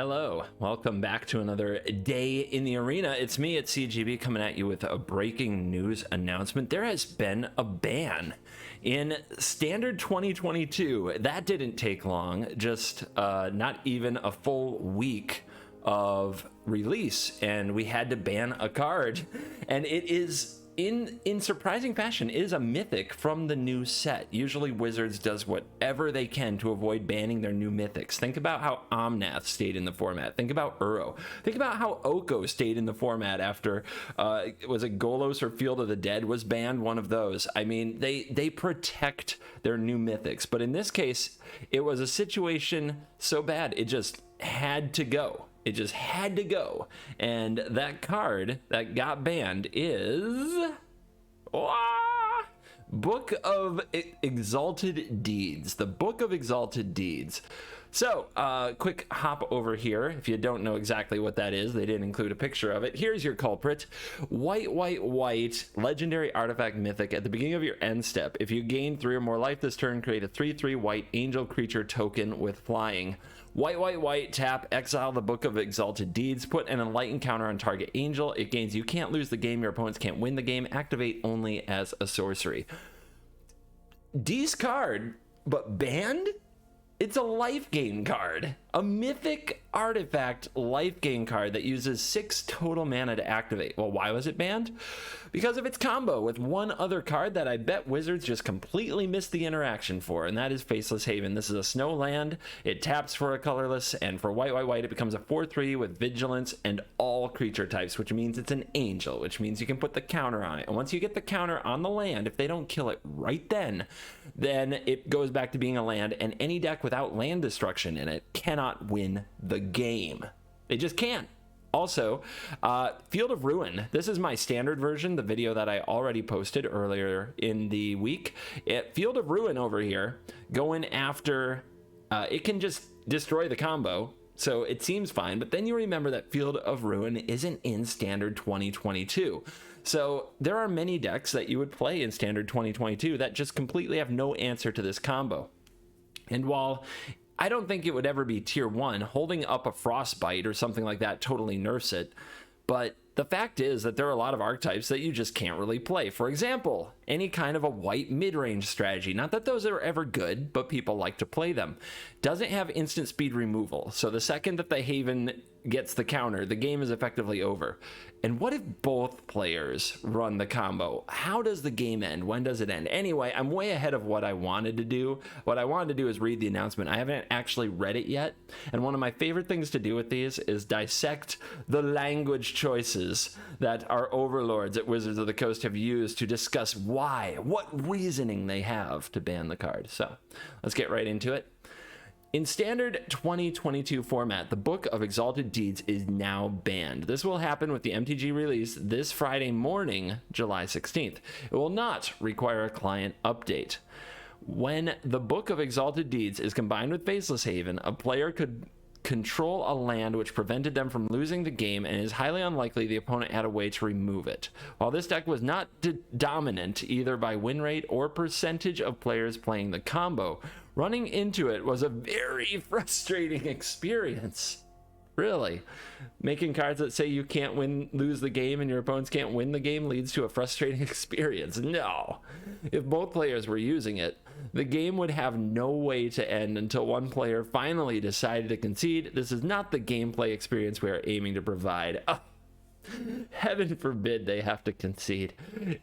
Hello, welcome back to another day in the arena. It's me at CGB coming at you with a breaking news announcement. There has been a ban in Standard 2022. That didn't take long, just not even a full week of release, and we had to ban a card, and it is in surprising fashion is a mythic from the new set. Usually Wizards does whatever they can to avoid banning their new mythics. Think about how Omnath stayed in the format. Think about Uro. Think about how Oko stayed in the format after was it Golos or Field of the Dead was banned, one of those. I mean, they protect their new mythics, but in this case it was a situation so bad it just had to go. It just had to go. And that card that got banned is Book of Exalted Deeds. The Book of Exalted Deeds. So, quick hop over here. If you don't know exactly what that is, they didn't include a picture of it. Here's your culprit. White, legendary artifact mythic. At the beginning of your end step, if you gain 3 or more life this turn, create a 3/3 white angel creature token with flying. White, tap, exile the Book of Exalted Deeds, put an enlightened counter on target angel. It gains you can't lose the game, your opponents can't win the game, activate only as a sorcery. D's card, but banned? It's a life gain card, a mythic artifact life gain card that uses 6 total mana to activate. Well, why was it banned? Because of its combo with one other card that I bet Wizards just completely missed the interaction for, and that is Faceless Haven. This is a snow land, it taps for a colorless, and for white, it becomes a 4/3 with vigilance and all creature types, which means it's an angel, which means you can put the counter on it. And once you get the counter on the land, if they don't kill it right then it goes back to being a land, and any deck without land destruction in it cannot win the game. They just can't. Also, Field of Ruin. This is my standard version, the video that I already posted earlier in the week. Field of Ruin over here, going after, it can just destroy the combo, so it seems fine, but then you remember that Field of Ruin isn't in Standard 2022. So there are many decks that you would play in Standard 2022 that just completely have no answer to this combo. And while I don't think it would ever be tier 1, holding up a Frostbite or something like that totally nerfs it. But the fact is that there are a lot of archetypes that you just can't really play. For example, any kind of a white mid-range strategy. Not that those are ever good, but people like to play them. Doesn't have instant speed removal. So the second that the Haven gets the counter, the game is effectively over. And what if both players run the combo? How does the game end? When does it end? Anyway, I'm way ahead of what I wanted to do. What I wanted to do is read the announcement. I haven't actually read it yet. And one of my favorite things to do with these is dissect the language choices that our overlords at Wizards of the Coast have used to discuss why, what reasoning they have to ban the card. So let's get right into it. In Standard 2022 format, the Book of Exalted Deeds is now banned. This will happen with the MTG release this Friday morning, July 16th. It will not require a client update. When the Book of Exalted Deeds is combined with Faceless Haven, a player could control a land which prevented them from losing the game, and it is highly unlikely the opponent had a way to remove it. While this deck was not dominant either by win rate or percentage of players playing the combo, running into it was a very frustrating experience. Really. Making cards that say you can't lose the game and your opponents can't win the game leads to a frustrating experience. No. If both players were using it, the game would have no way to end until one player finally decided to concede. This is not the gameplay experience we are aiming to provide. Oh, heaven forbid they have to concede.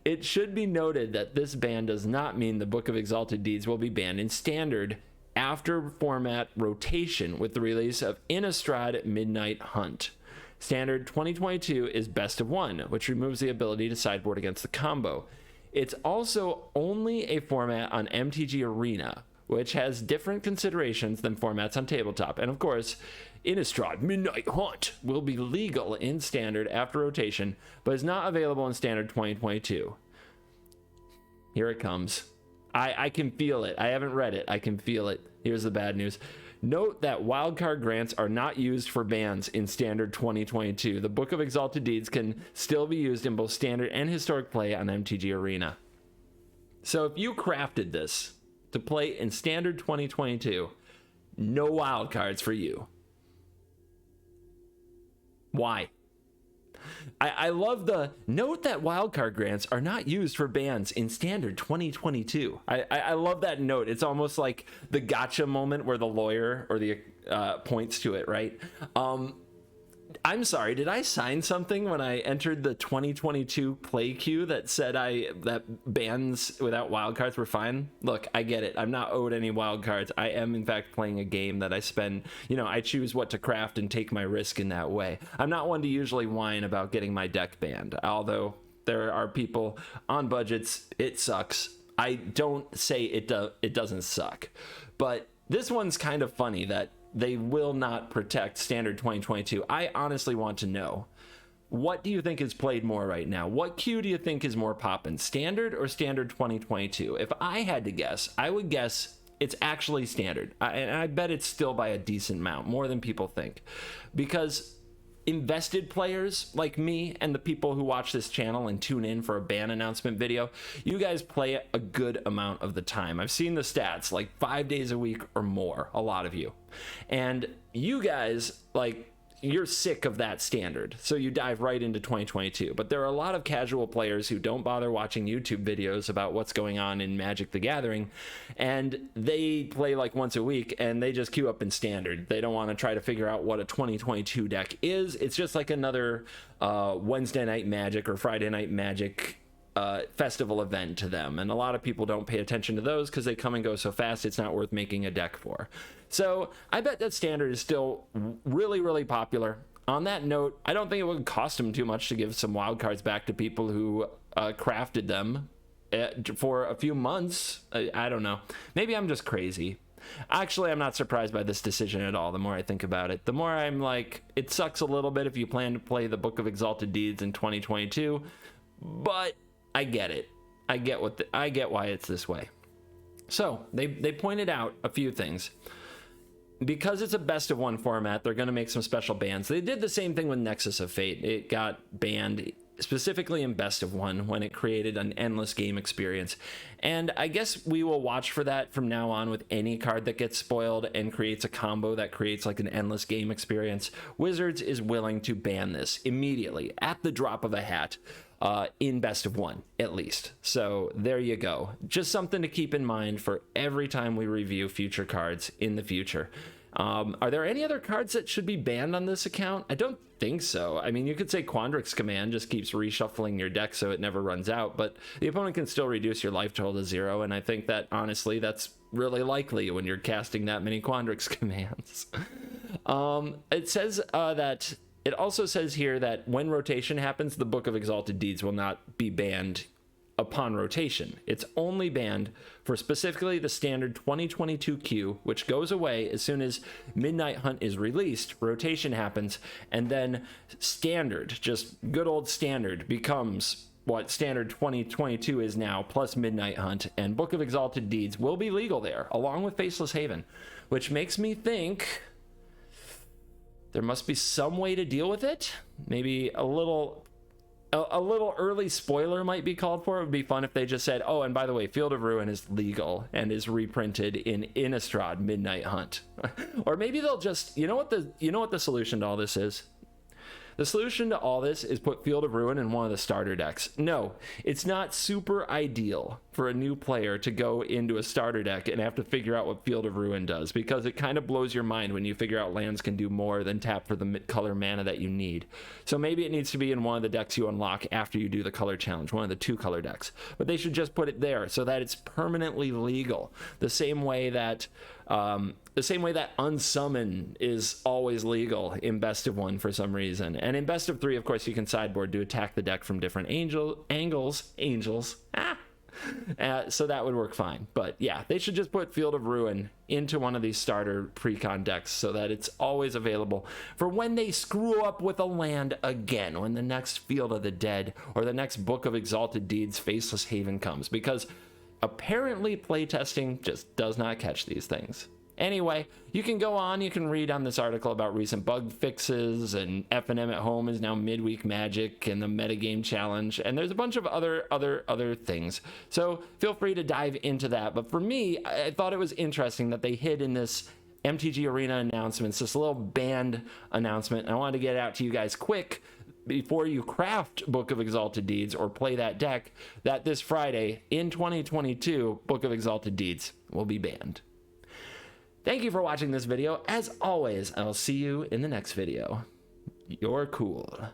It should be noted that this ban does not mean the Book of Exalted Deeds will be banned in Standard after format rotation with the release of Innistrad Midnight Hunt. Standard 2022 is Best of 1, which removes the ability to sideboard against the combo. It's also only a format on MTG Arena, which has different considerations than formats on tabletop. And of course, Innistrad Midnight Hunt will be legal in Standard after rotation, but is not available in Standard 2022. Here it comes. I can feel it. I haven't read it. I can feel it. Here's the bad news. Note that wildcard grants are not used for bans in Standard 2022. The Book of Exalted Deeds can still be used in both Standard and Historic play on MTG Arena. So if you crafted this to play in Standard 2022, no wildcards for you. Why? I love the note that wildcard grants are not used for bans in standard 2022. I love that note. It's almost like the gotcha moment where the lawyer or the points to it, right? I'm sorry, did I sign something when I entered the 2022 play queue that said that bans without wildcards were fine? Look, I get it. I'm not owed any wildcards. I am in fact playing a game that I spend, I choose what to craft and take my risk in that way. I'm not one to usually whine about getting my deck banned, although there are people on budgets. It sucks. I don't say it doesn't suck, but this one's kind of funny that they will not protect standard 2022. I honestly want to know, what do you think is played more right now? What queue do you think is more poppin', standard or standard 2022? If I had to guess, I would guess it's actually standard. And I bet it's still by a decent amount, more than people think. Because invested players like me and the people who watch this channel and tune in for a ban announcement video, you guys play a good amount of the time. I've seen the stats, like 5 days a week or more, a lot of you. And you guys, you're sick of that standard, so you dive right into 2022. But there are a lot of casual players who don't bother watching YouTube videos about what's going on in Magic the Gathering, and they play like once a week and they just queue up in standard. They don't want to try to figure out what a 2022 deck is. It's just like another Wednesday night Magic or Friday night Magic festival event to them, and a lot of people don't pay attention to those because they come and go so fast it's not worth making a deck for. So I bet that standard is still really, really popular. On that note, I don't think it would cost them too much to give some wildcards back to people who crafted them for a few months. I don't know, maybe I'm just crazy. Actually, I'm not surprised by this decision at all. The more I think about it, the more I'm like, it sucks a little bit if you plan to play the Book of Exalted Deeds in 2022, but I get it. I get why it's this way. So they pointed out a few things. Because it's a best of one format, they're going to make some special bans. They did the same thing with Nexus of Fate. It got banned specifically in best of one when it created an endless game experience. And I guess we will watch for that from now on with any card that gets spoiled and creates a combo that creates like an endless game experience. Wizards is willing to ban this immediately at the drop of a hat. In best of one, at least. So there you go. Just something to keep in mind for every time we review future cards in the future. Are there any other cards that should be banned on this account? I don't think so. I mean, you could say Quandrix Command just keeps reshuffling your deck so it never runs out, but the opponent can still reduce your life total to 0, and I think that, honestly, that's really likely when you're casting that many Quandrix Commands. It says that... It also says here that when rotation happens, the Book of Exalted Deeds will not be banned upon rotation. It's only banned for specifically the standard 2022 queue, which goes away as soon as Midnight Hunt is released. Rotation happens, and then standard, just good old standard, becomes what standard 2022 is now, plus Midnight Hunt, and Book of Exalted Deeds will be legal there, along with Faceless Haven, which makes me think... there must be some way to deal with it. Maybe a little early spoiler might be called for. It would be fun if they just said, oh, and by the way, Field of Ruin is legal and is reprinted in Innistrad Midnight Hunt. Or maybe they'll just, you know what the solution to all this is? The solution to all this is put Field of Ruin in one of the starter decks. No, it's not super ideal for a new player to go into a starter deck and have to figure out what Field of Ruin does, because it kind of blows your mind when you figure out lands can do more than tap for the color mana that you need. So maybe it needs to be in one of the decks you unlock after you do the color challenge, one of the 2 color decks. But they should just put it there so that it's permanently legal. The same way that Unsummon is always legal in best of one for some reason. And in best of 3, of course, you can sideboard to attack the deck from different angels. So that would work fine. But yeah, they should just put Field of Ruin into one of these starter precon decks so that it's always available for when they screw up with a land again, when the next Field of the Dead or the next Book of Exalted Deeds Faceless Haven comes, because apparently playtesting just does not catch these things. Anyway, you can go on, you can read on this article about recent bug fixes, and F&M at Home is now midweek Magic and the metagame challenge, and there's a bunch of other things. So feel free to dive into that. But for me, I thought it was interesting that they hid in this MTG Arena announcements, just a little band announcement. I wanted to get it out to you guys quick before you craft Book of Exalted Deeds or play that deck, that this Friday in 2022, Book of Exalted Deeds will be banned. Thank you for watching this video. As always, I'll see you in the next video. You're cool.